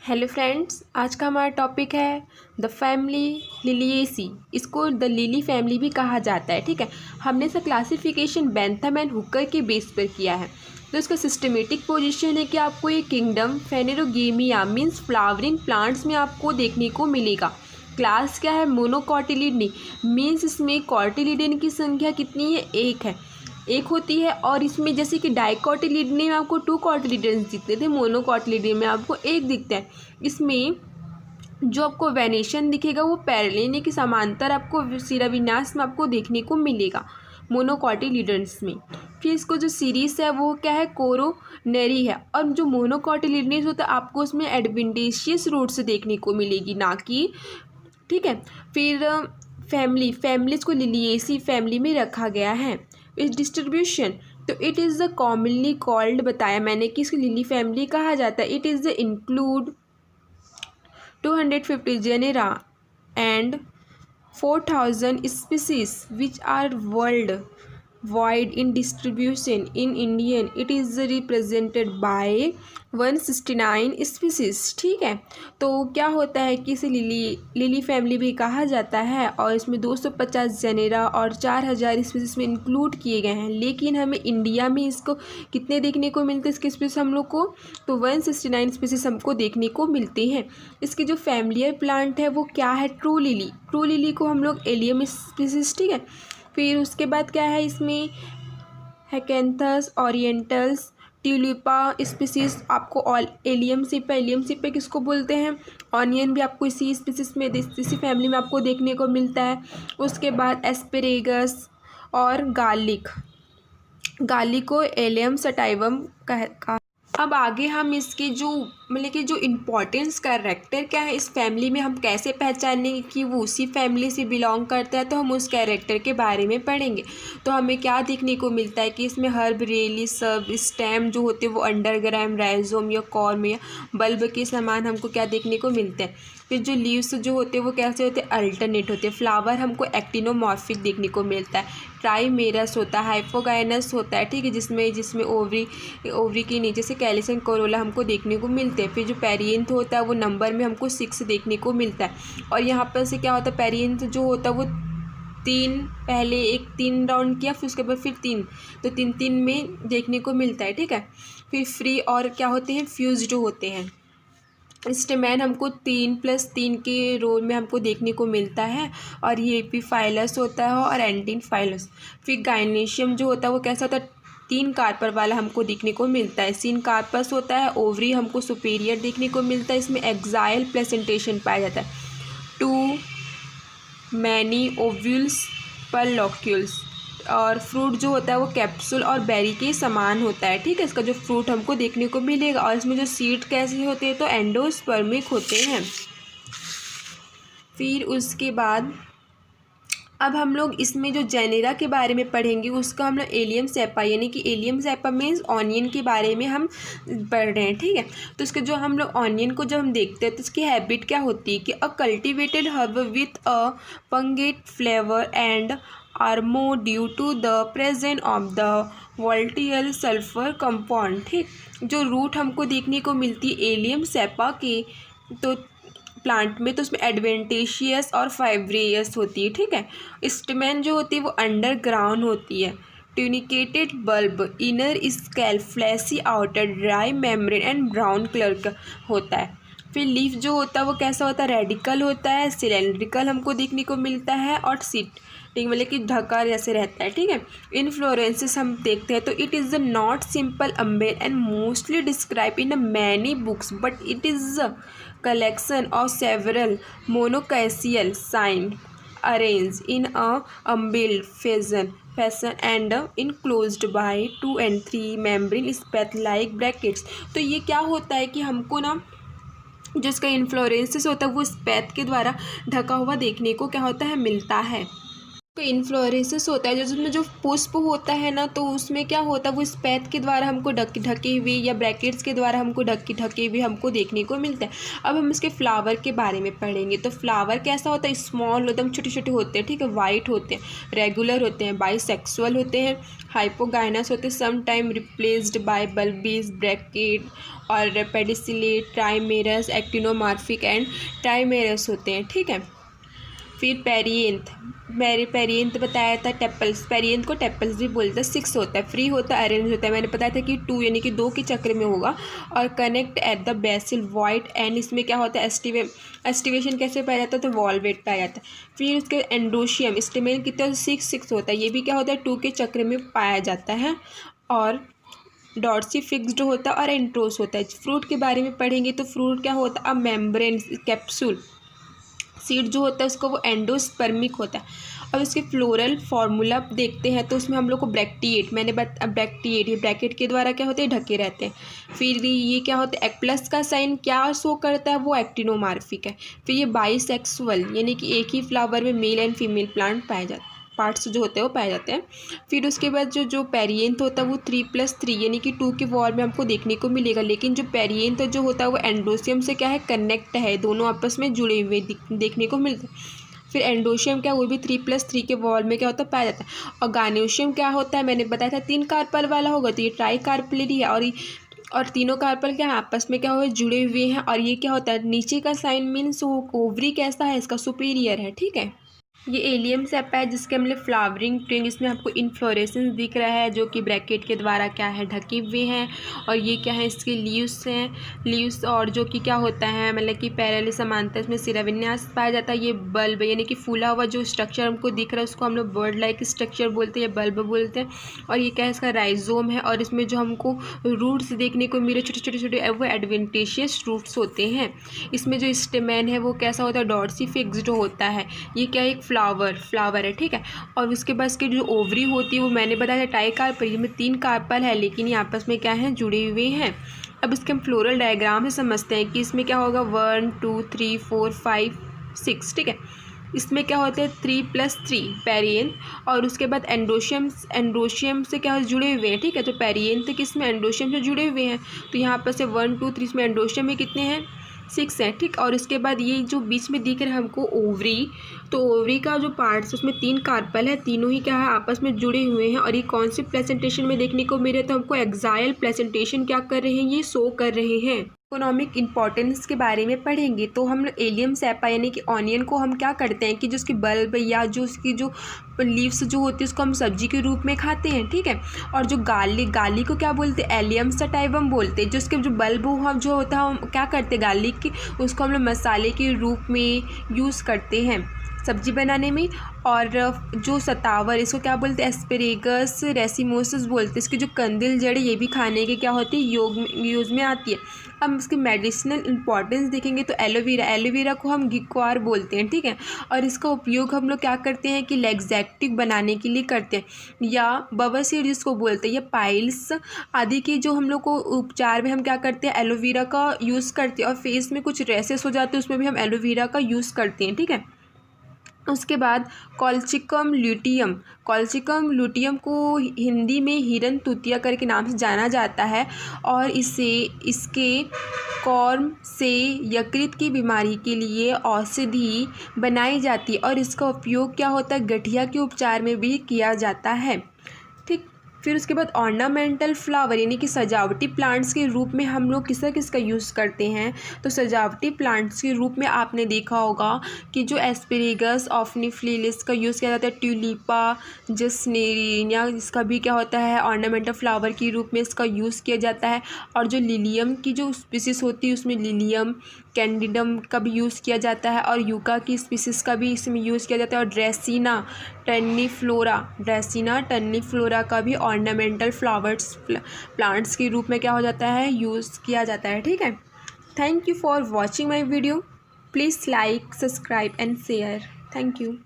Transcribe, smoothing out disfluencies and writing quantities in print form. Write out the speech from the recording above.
Hello friends, आज का हमारा टॉपिक है द फैमिली लिलिएसी। इसको द लिली फैमिली भी कहा जाता है। ठीक है, हमने इसका क्लासिफिकेशन बेंथम एंड हुकर के बेस पर किया है। तो इसका सिस्टमेटिक पोजीशन है कि आपको ये किंगडम फेनेरोगेमिया मीन्स फ्लावरिंग प्लांट्स में आपको देखने को मिलेगा। क्लास क्या है? मोनोकॉटिलिडनी मीन्स इसमें कॉटिलिडन की संख्या कितनी है? एक होती है। और इसमें जैसे कि डाइकोटिलिडनी में आपको 2 कॉटिलिडन्स दिखते थे, मोनोकॉटिलिडनी में आपको 1 दिखता है। इसमें जो आपको वेनेशन दिखेगा वो पैरेलल के समांतर आपको शिराविन्यास में आपको देखने को मिलेगा मोनोकॉटिलिडन्स में। फिर इसको जो सीरीज है वो क्या है? कोरोनरी है। और जो मोनोकॉटिलिडन्स होता है आपको उसमें एडवेंटेशियस रूट्स देखने को मिलेगी, ना कि। ठीक है, फिर फैमिलीज को लिलिएसी फैमिली में रखा गया है। इस डिस्ट्रीब्यूशन तो it is the commonly called, बताया मैंने कि इसको लिली फैमिली कहा जाता है। It is the include 250 genera and 4000 species which are world wide in distribution. In Indian it is represented by 169 species. ठीक है, तो क्या होता है कि इसे लिली फैमिली भी कहा जाता है और इसमें 250 जेनेरा और 4000 स्पीसीज में इंक्लूड किए गए हैं। लेकिन हमें इंडिया में इसको कितने देखने को मिलते हैं इसके स्पीसीज हम लोग को? तो 169 स्पीसीज हमको देखने को मिलते हैं। इसकी जो फैमिलियर प्लांट है वो क्या है? ट्रू लिली को हम लोग एलियम स्पीसीज। ठीक है, फिर उसके बाद क्या है? इसमें हैकेंथस ओरिएंटल्स ट्यूलिपा स्पीसीज आपको ऑल एलियम सिप किसको बोलते हैं? ऑनियन भी आपको इसी स्पीसीज में, इसी फैमिली में आपको देखने को मिलता है। उसके बाद एस्पेरेगस और गार्लिक को एलियम सटाइवम का। अब आगे हम इसके जो मतलब कि जो इम्पोर्टेंस कैरेक्टर क्या है इस फैमिली में, हम कैसे पहचानेंगे कि वो उसी फैमिली से बिलोंग करता है, तो हम उस कैरेक्टर के बारे में पढ़ेंगे। तो हमें क्या देखने को मिलता है कि इसमें हर्ब, रेली, सब स्टेम जो होते हैं वो अंडरग्राउंड राइजोम या कॉर्म या बल्ब के समान हमको क्या देखने को मिलते हैं। फिर जो लीव्स जो होते हैं वो कैसे होते हैं? अल्टरनेट होते हैं। फ्लावर हमको एक्टिनोमॉर्फिक देखने को मिलता है। ट्राइमेरस होता है, हाइपोगाइनस होता है। ठीक है, जिसमें ओवरी के नीचे से कैलिस एंड कोरोला हमको देखने को मिलते हैं। फिर जो पेरियंथ होता है वो नंबर में हमको 6 देखने को मिलता है। और यहाँ पर से क्या होता है? पेरियंथ जो होता है वो 3 पहले 3 राउंड किया, फिर उसके बाद फिर 3, तो 3 में देखने को मिलता है। ठीक है, फिर फ्री और क्या होते हैं? फ्यूज्ड होते हैं। स्टेमैन हमको 3+3 के रोल में हमको देखने को मिलता है। और ये एपीफाइलस होता है और एंटीफाइलस। फिर गाइनेशियम जो होता है वो कैसा होता है? 3 कार्पर वाला हमको देखने को मिलता है। सिन कार्पस होता है। ओवरी हमको सुपीरियर देखने को मिलता है। इसमें एक्साइल प्लेसेंटेशन पाया जाता है। 2 मैनी ओव्यूल्स पर लॉक्यूल्स। और फ्रूट जो होता है वो कैप्सूल और बेरी के समान होता है। ठीक है, इसका जो फ्रूट हमको देखने को मिलेगा। और इसमें जो सीड कैसे होते हैं? तो एंडोस्पर्मिक होते हैं। फिर उसके बाद अब हम लोग इसमें जो जेनेरा के बारे में पढ़ेंगे उसका हम लोग एलियम सेपा, यानी कि एलियम सेपा मीन्स ऑनियन के बारे में हम पढ़ रहे हैं। ठीक है, तो इसके जो हम लोग ऑनियन को जब हम देखते हैं तो इसकी हैबिट क्या होती है कि a cultivated herb with a pungent flavour and aroma due to the presence of the volatile sulphur compound. ठीक, जो रूट हमको देखने को मिलती है एलियम सेपा के तो प्लांट में, तो उसमें एडवेंटेशियस और फाइब्रियस होती है। ठीक है, स्टेमेन जो होती है वो अंडरग्राउंड होती है। Tunicated bulb, inner scale fleshy outer, dry membrane and brown colour का होता है। फिर लीफ जो होता है वो कैसा होता है? रेडिकल होता है, सिलेंड्रिकल हमको देखने को मिलता है और सीट, ठीक मतलब कि ढका जैसे रहता है। ठीक है, इन्फ्लोरेंसेस हम देखते हैं तो it is not simple अम्ब्रेल and mostly describe in many books but it is a collection of several monocacial sign arranged in a umbelled fashion and enclosed by 2 and 3 membrane spathe like brackets। तो ये क्या होता है कि हमको ना जो इसका इन्फ्लोरेंसेस होता है वो स्पैथ के द्वारा ढका हुआ देखने को क्या होता है? मिलता है। इन्फ्लोरेसेस होता है जिसमें जो पुष्प होता है ना, तो उसमें क्या होता है वो स्पैथ के द्वारा हमको ढके हुए या ब्रैकेट्स के द्वारा हमको ढके हुए हमको देखने को मिलता है। अब हम इसके फ्लावर के बारे में पढ़ेंगे। तो फ्लावर कैसा होता है, स्मॉल एकदम छोटे छोटे होते हैं, ठीक है, वाइट होते हैं, रेगुलर होते हैं, बाइसेक्सुअल होते हैं, हाइपोगाइनस होते हैं, some time replaced by bulbils bracteate और pedicellate, trimerous, actinomorphic and trimerous होते हैं, ठीक है। फिर पेरियंथ, पेरियंथ बताया था, टेपल्स, पेरियंथ को टेपल्स भी बोलते हैं। 6 होता है, फ्री होता है, अरेंज होता है, मैंने बताया था कि 2 यानी कि 2 के चक्र में होगा। और connect at the BECIL white and, इसमें क्या होता है एस्टिवेशन कैसे पाया जाता है, तो वॉल्वेट पाया जाता है। फिर उसके एंडोशियम, स्टेमेन कितना 6 होता है, ये भी क्या होता है 2 के चक्र में पाया जाता है। और डॉट्सी फिक्स्ड होता है और एंट्रोस होता है। फ्रूट के बारे में पढ़ेंगे तो फ्रूट क्या होता है, अब मेम्ब्रेन कैप्सूल, सीड जो होता है उसको वो एंडोस्पर्मिक होता है। अब इसके फ्लोरल फार्मूला देखते हैं तो उसमें हम लोग को ब्रैक्टिएट, ब्रैक्टिएट ये ब्रैकेट के द्वारा क्या होते हैं ढके रहते हैं। फिर ये क्या होता है, प्लस का साइन क्या शो करता है, वो एक्टिनोमार्फिक है। फिर ये बाइसेक्सुअल यानी कि एक ही फ्लावर में मेल एंड फीमेल प्लांट पाए जाते हैं, पार्ट्स जो होते हैं वो पाए जाते हैं। फिर उसके बाद जो पेरियंथ होता है वो 3+3 यानी कि 2 के वॉल में हमको देखने को मिलेगा। लेकिन जो पेरियंथ जो होता है वो एंडोशियम से क्या है, कनेक्ट है, दोनों आपस में जुड़े हुए देखने को मिलते हैं। फिर एंडोशियम क्या, वो भी 3+3 के वॉल में क्या होता है पाया जाता है। और गाइनोशियम क्या होता है, मैंने बताया था 3 कार्पल वाला होगा, तो ये ट्राई कार्पलरी है। और तीनों कार्पल क्या आपस में क्या हुए, जुड़े हुए हैं। और ये क्या होता है, नीचे का साइन मीन्स ओवरी कैसा है, इसका सुपीरियर है, ठीक है। ये एलियम सेप है जिसके हमने फ्लावरिंग ट्रिंग, इसमें आपको इन्फ्लोरेसेंस दिख रहा है जो कि ब्रैकेट के द्वारा क्या है ढके हुए हैं। और ये क्या है, इसके लीव्स हैं, लीव्स, और जो कि क्या होता है मतलब कि पैरेलल समांतर इसमें शिराविन्यास पाया जाता है। ये बल्ब यानी कि फूला हुआ जो स्ट्रक्चर हमको दिख रहा है उसको हम लोग बर्ड लाइक स्ट्रक्चर बोलते हैं या बल्ब बोलते हैं। और ये क्या है, इसका राइजोम है। और इसमें जो हमको रूट्स देखने को मिले छोटे छोटे छोटे, वो एडवेंटेशियस रूट्स होते हैं। इसमें जो स्टेमेन है वो कैसा होता है, डॉट्सी फिक्स्ड होता है। ये क्या एक फ्लावर है, ठीक है। और उसके बाद इसकी जो ओवरी होती है वो मैंने बताया टाई कार्पल में 3 कार्पल है, लेकिन ये आपस में क्या है, जुड़े हुए हैं। अब इसके हम फ्लोरल डायग्राम से समझते हैं कि इसमें क्या होगा, 1 2 3 4 5 6, ठीक है। इसमें क्या होता है 3+3 पेरियंथ। और उसके बाद एंडोशियम से क्या जुड़े हुए हैं, ठीक है। तो पेरियंथ किसमें, एंडोशियम से जुड़े हुए हैं। तो यहाँ पर से 1 2 3 इसमें एंडोशियम में कितने हैं, 6 है, ठीक। और इसके बाद ये जो बीच में दिख रहा है हमको ओवरी, तो ओवरी का जो पार्ट्स उसमें 3 कार्पल है, तीनों ही क्या है आपस में जुड़े हुए हैं। और ये कौन सी प्रेजेंटेशन में देखने को मिले, तो हमको एक्साइल प्रेजेंटेशन क्या कर रहे हैं, ये शो कर रहे हैं। इकोनॉमिक इंपॉर्टेंस के बारे में पढ़ेंगे तो हम एलियम सेपा यानी कि ऑनियन को हम क्या करते हैं कि जो उसकी बल्ब या जो उसकी जो लीव्स जो होती है उसको हम सब्जी के रूप में खाते हैं, ठीक है। और जो गार्लिक को क्या बोलते हैं, एलियम सटाइवम बोलते हैं। जो उसके जो बल्ब हम जो होता है हम क्या करते हैं, गार्लिक की उसको हम लोग मसाले के रूप में यूज़ करते हैं सब्जी बनाने में। और जो सतावर इसको क्या बोलते हैं, एस्पेरेगस रेसिमोसस बोलते हैं। इसकी जो कंदिल जड़ ये भी खाने के क्या होती है, यूज़ में आती है। हम इसकी मेडिसिनल इंपॉर्टेंस देखेंगे तो एलोवेरा को हम गिक्वार बोलते हैं, ठीक है। और इसका उपयोग हम लोग क्या करते हैं कि लैक्सेटिव बनाने के लिए करते हैं, या बवासीर जिसको बोलते हैं, या पाइल्स आदि की जो हम लोग को उपचार में हम क्या करते हैं, एलोवेरा का यूज़ करते हैं। और फेस में कुछ रेसेस हो जाते हैं उसमें भी हम एलोवेरा का यूज़ करते हैं, ठीक है। उसके बाद कॉल्चिकम ल्यूटियम को हिंदी में हिरन तूतिया करके नाम से जाना जाता है। और इसके कॉर्म से यकृत की बीमारी के लिए औषधि बनाई जाती है। और इसका उपयोग क्या होता है, गठिया के उपचार में भी किया जाता है, ठीक। फिर उसके बाद ऑर्नामेंटल फ्लावर यानी कि सजावटी प्लांट्स के रूप में हम लोग किसका यूज़ करते हैं। तो सजावटी प्लांट्स के रूप में आपने देखा होगा कि जो एस्पेरेगस ऑफनीफ्लिलिस का यूज़ किया जाता है, ट्यूलिपा जसनेरिया इसका भी क्या होता है, ऑर्नामेंटल फ्लावर के रूप में इसका यूज़ किया जाता है। और जो लिलियम की जो स्पीसीज़ होती है उसमें लिलियम कैंडिडम का भी यूज़ किया जाता है। और यूका की स्पीसीज़ का भी इसमें यूज़ किया जाता है। और ड्रेसिना टर्नीफ्लोरा का भी ऑर्नामेंटल फ्लावर्स प्लांट्स के रूप में क्या हो जाता है, यूज़ किया जाता है, ठीक है। Thank you for watching my video. Please like, subscribe and share. Thank you.